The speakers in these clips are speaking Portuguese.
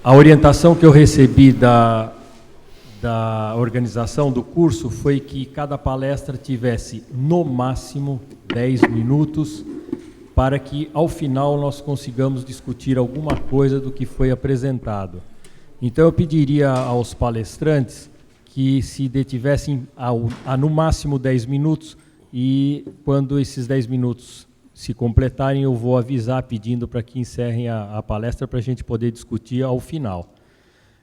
A orientação que eu recebi da organização do curso foi que cada palestra tivesse, no máximo, 10 minutos, para que, ao final, nós consigamos discutir alguma coisa do que foi apresentado. Então, eu pediria aos palestrantes que se detivessem no máximo 10 minutos, e quando esses 10 minutos se completarem, eu vou avisar pedindo para que encerrem a palestra para a gente poder discutir ao final.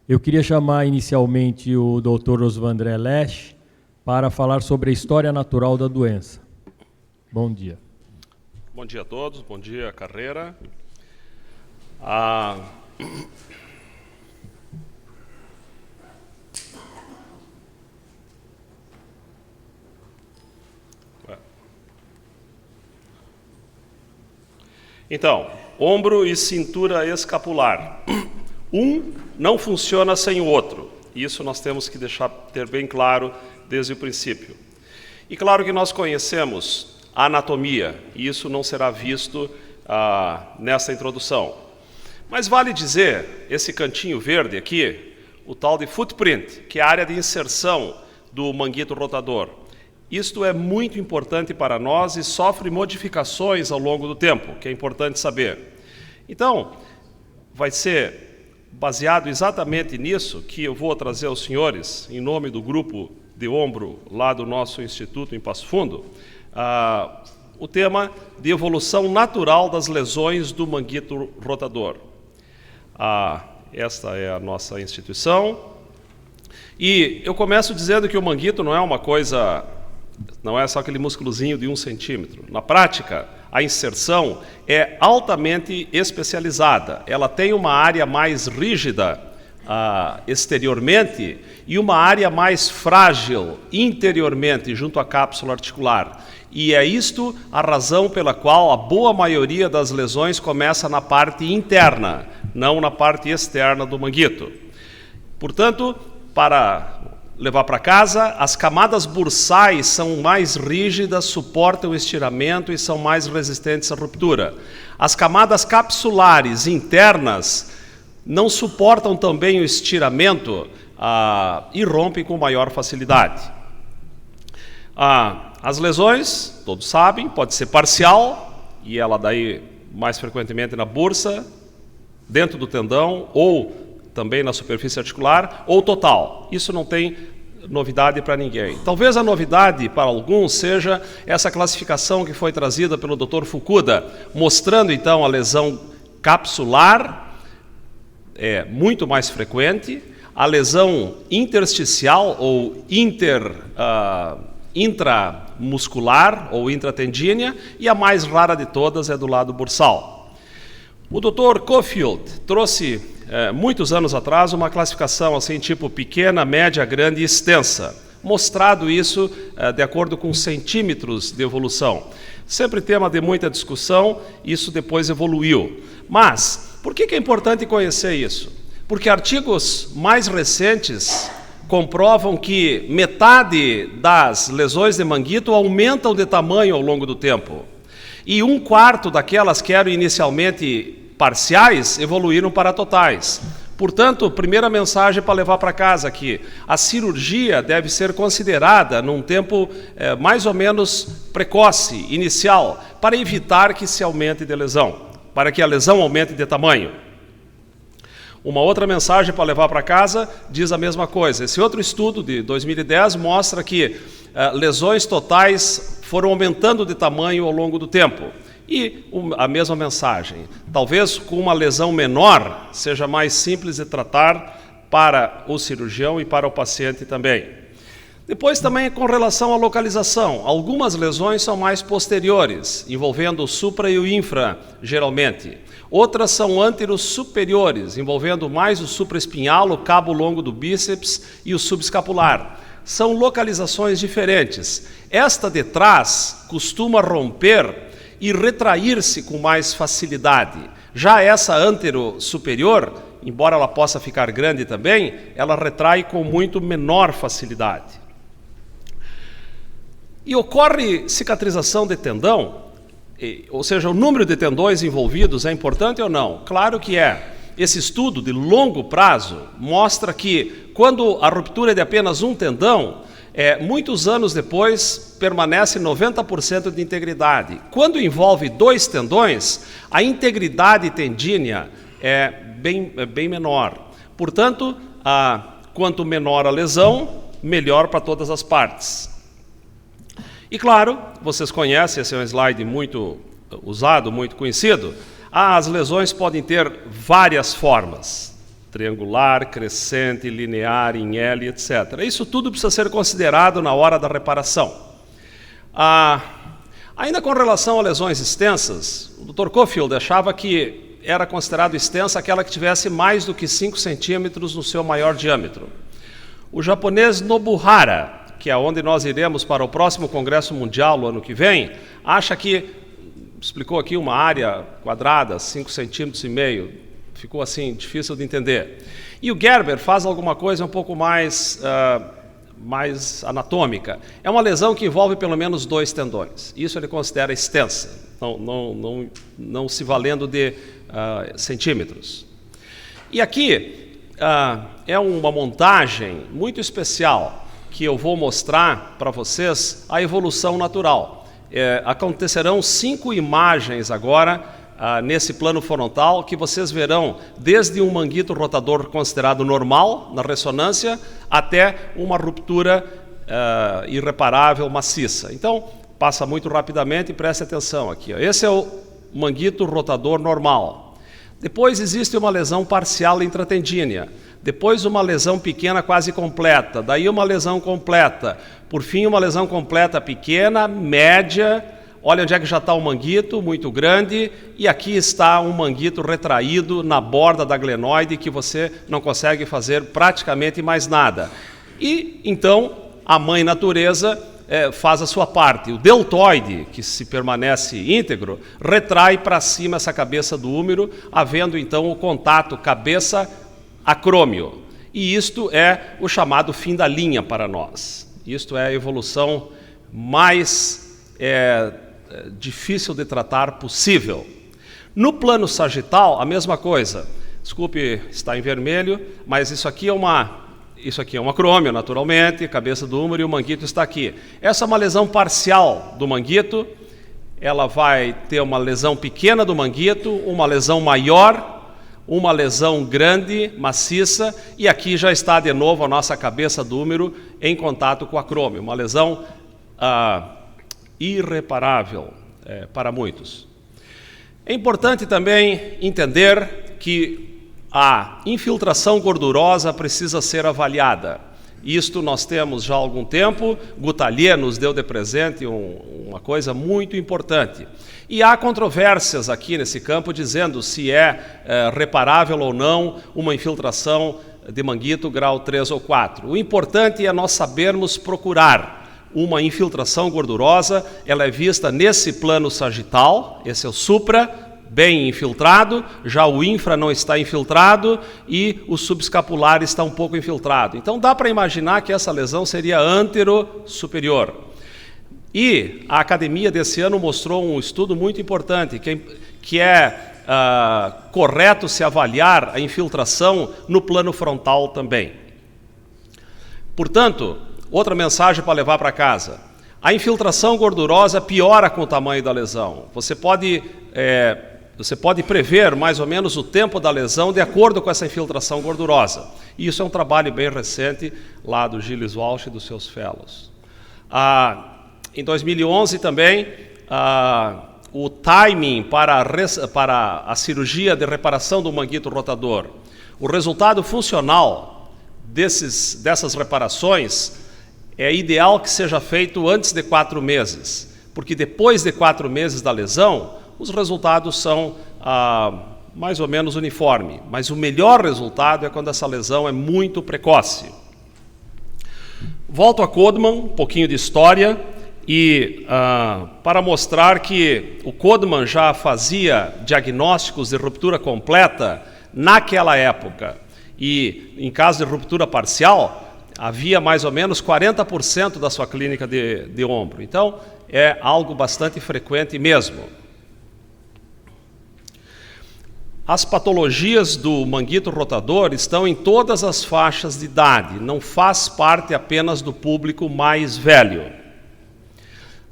Eu queria chamar inicialmente o Dr. Osvandré Lesch para falar sobre a história natural da doença. Bom dia. Bom dia a todos, bom dia, Carreira. Então, ombro e cintura escapular. Um não funciona sem o outro. Isso nós temos que ter bem claro desde o princípio. E claro que nós conhecemos a anatomia, e isso não será visto nessa introdução. Mas vale dizer, esse cantinho verde aqui, o tal de footprint, que é a área de inserção do manguito rotador. Isto é muito importante para nós e sofre modificações ao longo do tempo, que é importante saber. Então, vai ser baseado exatamente nisso que eu vou trazer aos senhores, em nome do grupo de ombro lá do nosso instituto em Passo Fundo, o tema de evolução natural das lesões do manguito rotador. Esta é a nossa instituição. E eu começo dizendo que o manguito não é uma coisa... Não é só aquele músculozinho de 1 centímetro. Na prática, a inserção é altamente especializada. Ela tem uma área mais rígida exteriormente e uma área mais frágil interiormente, junto à cápsula articular. E é isto a razão pela qual a boa maioria das lesões começa na parte interna, não na parte externa do manguito. Portanto, para levar para casa, as camadas bursais são mais rígidas, suportam o estiramento e são mais resistentes à ruptura. As camadas capsulares internas não suportam também o estiramento e rompem com maior facilidade. As lesões, todos sabem, pode ser parcial, e ela daí mais frequentemente na bursa, dentro do tendão ou também na superfície articular, ou total. Isso não tem novidade para ninguém. Talvez a novidade para alguns seja essa classificação que foi trazida pelo Dr. Fukuda, mostrando então a lesão capsular, muito mais frequente, a lesão intersticial ou intramuscular ou intratendínea, e a mais rara de todas é do lado bursal. O Dr. Cofield trouxe, muitos anos atrás, uma classificação assim, tipo pequena, média, grande e extensa, mostrado isso de acordo com centímetros de evolução. Sempre tema de muita discussão, isso depois evoluiu. Mas, por que é importante conhecer isso? Porque artigos mais recentes comprovam que metade das lesões de manguito aumentam de tamanho ao longo do tempo. E 1/4 daquelas que eram inicialmente parciais evoluíram para totais. Portanto, primeira mensagem para levar para casa aqui: a cirurgia deve ser considerada num tempo mais ou menos precoce, inicial, para evitar que se aumente de lesão, para que a lesão aumente de tamanho. Uma outra mensagem para levar para casa diz a mesma coisa. Esse outro estudo de 2010 mostra que lesões totais foram aumentando de tamanho ao longo do tempo. E a mesma mensagem. Talvez com uma lesão menor seja mais simples de tratar para o cirurgião e para o paciente também. Depois também com relação à localização. Algumas lesões são mais posteriores, envolvendo o supra e o infra, geralmente. Outras são anteros superiores, envolvendo mais o supraespinhal, o cabo longo do bíceps e o subescapular. São localizações diferentes. Esta de trás costuma romper e retrair-se com mais facilidade. Já essa antero-superior, embora ela possa ficar grande também, ela retrai com muito menor facilidade. E ocorre cicatrização de tendão, ou seja, o número de tendões envolvidos é importante ou não? Claro que é. esse estudo de longo prazo mostra que, quando a ruptura é de apenas um tendão, muitos anos depois, permanece 90% de integridade. Quando envolve 2 tendões, a integridade tendínea é bem menor. Portanto, quanto menor a lesão, melhor para todas as partes. E claro, vocês conhecem, esse é um slide muito usado, muito conhecido, as lesões podem ter várias formas: triangular, crescente, linear, em L, etc. Isso tudo precisa ser considerado na hora da reparação. Ainda com relação a lesões extensas, o Dr. Cofield achava que era considerado extensa aquela que tivesse mais do que 5 centímetros no seu maior diâmetro. O japonês Nobuhara, que é onde nós iremos para o próximo Congresso Mundial no ano que vem, acha que, explicou aqui uma área quadrada, 5,5 centímetros, ficou assim, difícil de entender. E o Gerber faz alguma coisa um pouco mais anatômica. É uma lesão que envolve pelo menos 2 tendões. Isso ele considera extensa, não se valendo de centímetros. E aqui é uma montagem muito especial que eu vou mostrar para vocês a evolução natural. Acontecerão 5 imagens agora nesse plano frontal que vocês verão desde um manguito rotador considerado normal na ressonância até uma ruptura irreparável, maciça. Então, passa muito rapidamente e preste atenção aqui. Esse é o manguito rotador normal. Depois existe uma lesão parcial intratendínea. Depois uma lesão pequena quase completa. Daí uma lesão completa. Por fim, uma lesão completa pequena, média. Olha onde é que já está o manguito, muito grande. E aqui está um manguito retraído na borda da glenoide que você não consegue fazer praticamente mais nada. E, então, a mãe natureza faz a sua parte. O deltoide, que se permanece íntegro, retrai para cima essa cabeça do húmero, havendo, então, o contato cabeça-acrômio. E isto é o chamado fim da linha para nós. Isto é a evolução mais difícil de tratar possível. No plano sagital, a mesma coisa. Desculpe, está em vermelho, mas isso aqui é um acrômio, naturalmente, cabeça do húmero, e o manguito está aqui. Essa é uma lesão parcial do manguito. Ela vai ter uma lesão pequena do manguito, uma lesão maior, uma lesão grande, maciça, e aqui já está de novo a nossa cabeça do húmero em contato com o acrômio. Uma lesão irreparável para muitos. É importante também entender que a infiltração gordurosa precisa ser avaliada. Isto nós temos já há algum tempo. Gutalier nos deu de presente uma coisa muito importante. E há controvérsias aqui nesse campo dizendo se é reparável ou não uma infiltração de manguito grau 3 ou 4. O importante é nós sabermos procurar uma infiltração gordurosa. Ela é vista nesse plano sagital, esse é o supra, bem infiltrado, já o infra não está infiltrado e o subescapular está um pouco infiltrado. Então dá para imaginar que essa lesão seria antero-superior. E a academia desse ano mostrou um estudo muito importante, que é correto se avaliar a infiltração no plano frontal também. Portanto, outra mensagem para levar para casa: a infiltração gordurosa piora com o tamanho da lesão. Você pode prever mais ou menos o tempo da lesão de acordo com essa infiltração gordurosa. E isso é um trabalho bem recente lá do Gilles Walsh e dos seus fellows. Em 2011 também, o timing para a cirurgia de reparação do manguito rotador. O resultado funcional dessas reparações é ideal que seja feito antes de 4 meses, porque depois de 4 meses da lesão, os resultados são mais ou menos uniformes, mas o melhor resultado é quando essa lesão é muito precoce. Volto a Codman, um pouquinho de história, e para mostrar que o Codman já fazia diagnósticos de ruptura completa naquela época, e em caso de ruptura parcial, havia mais ou menos 40% da sua clínica de ombro. Então, é algo bastante frequente mesmo. as patologias do manguito rotador estão em todas as faixas de idade, não faz parte apenas do público mais velho.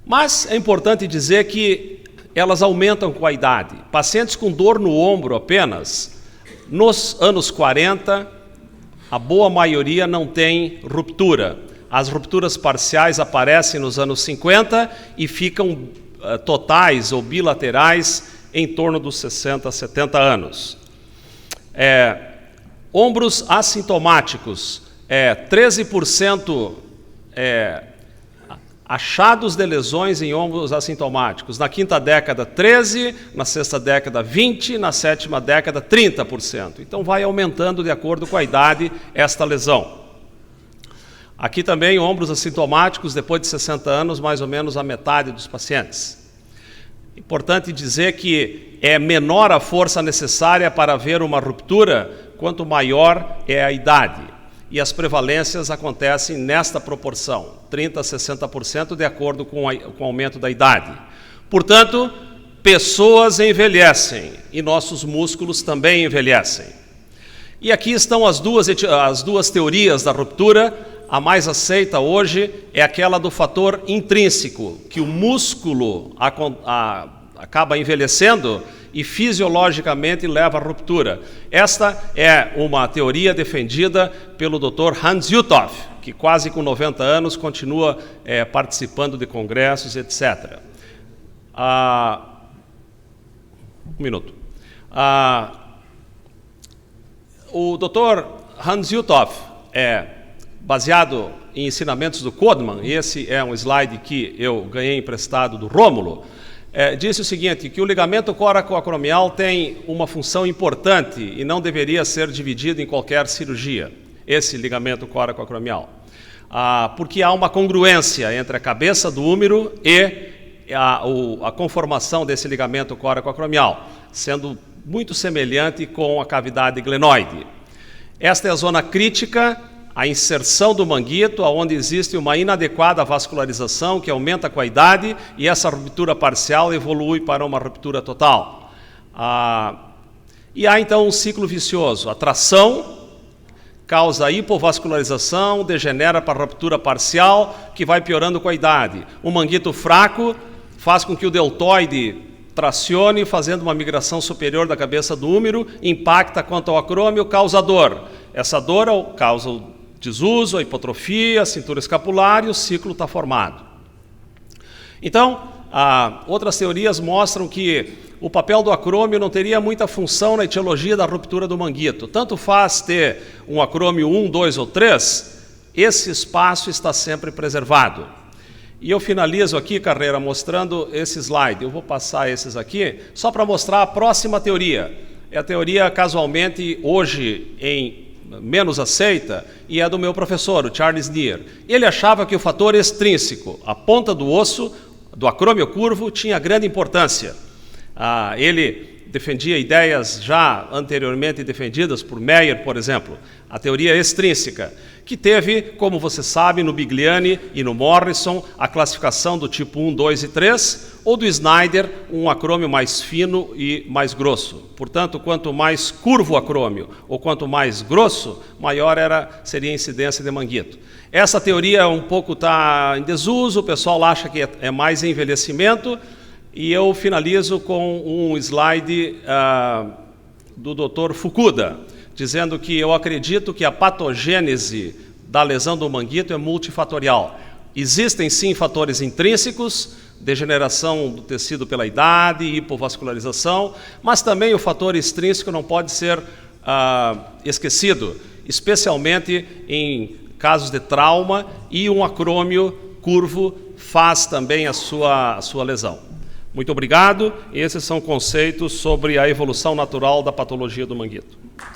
Mas é importante dizer que elas aumentam com a idade. Pacientes com dor no ombro apenas, nos anos 40, a boa maioria não tem ruptura. As rupturas parciais aparecem nos anos 50 e ficam totais ou bilaterais em torno dos 60, 70 anos. Ombros assintomáticos, 13% achados de lesões em ombros assintomáticos. Na quinta década, 13%, na sexta década, 20%, na sétima década, 30%. Então vai aumentando de acordo com a idade esta lesão. Aqui também, ombros assintomáticos, depois de 60 anos, mais ou menos a metade dos pacientes. Importante dizer que é menor a força necessária para haver uma ruptura, quanto maior é a idade. E as prevalências acontecem nesta proporção, 30% a 60%, de acordo com o aumento da idade. Portanto, pessoas envelhecem e nossos músculos também envelhecem. E aqui estão as duas teorias da ruptura. A mais aceita hoje é aquela do fator intrínseco, que o músculo acaba envelhecendo e fisiologicamente leva à ruptura. Esta é uma teoria defendida pelo Dr. Hans Uthoff, que quase com 90 anos continua participando de congressos, etc. Um minuto. O Dr. Hans Uthoff baseado em ensinamentos do Codman, e esse é um slide que eu ganhei emprestado do Rômulo, disse o seguinte, que o ligamento coracoacromial tem uma função importante e não deveria ser dividido em qualquer cirurgia, esse ligamento coracoacromial, porque há uma congruência entre a cabeça do úmero e a conformação desse ligamento coracoacromial, sendo muito semelhante com a cavidade glenoide. Esta é a zona crítica, a inserção do manguito, onde existe uma inadequada vascularização que aumenta com a idade e essa ruptura parcial evolui para uma ruptura total. E há então um ciclo vicioso. A tração causa hipovascularização, degenera para ruptura parcial, que vai piorando com a idade. O manguito fraco faz com que o deltoide tracione, fazendo uma migração superior da cabeça do úmero, impacta quanto ao acrômio, causa dor. Essa dor causa o desuso, a hipotrofia, a cintura escapular e o ciclo está formado. Então, outras teorias mostram que o papel do acrômio não teria muita função na etiologia da ruptura do manguito. Tanto faz ter um acrômio 1, 2 ou 3, esse espaço está sempre preservado. E eu finalizo aqui, Carreira, mostrando esse slide. Eu vou passar esses aqui, só para mostrar a próxima teoria. É a teoria, casualmente, hoje em menos aceita, e é do meu professor, o Charles Neer. Ele achava que o fator extrínseco, a ponta do osso, do acrômio curvo, tinha grande importância. Ele defendia ideias já anteriormente defendidas por Meyer, por exemplo, a teoria extrínseca, que teve, como você sabe, no Bigliani e no Morrison, a classificação do tipo 1, 2 e 3, ou do Snyder, um acrômio mais fino e mais grosso. Portanto, quanto mais curvo o acrômio, ou quanto mais grosso, maior seria a incidência de manguito. Essa teoria um pouco está em desuso, o pessoal acha que é mais envelhecimento, e eu finalizo com um slide do Dr. Fukuda, dizendo que eu acredito que a patogênese da lesão do manguito é multifatorial. Existem sim fatores intrínsecos, degeneração do tecido pela idade, hipovascularização, mas também o fator extrínseco não pode ser esquecido, especialmente em casos de trauma, e um acrômio curvo faz também a sua lesão. Muito obrigado. Esses são conceitos sobre a evolução natural da patologia do manguito.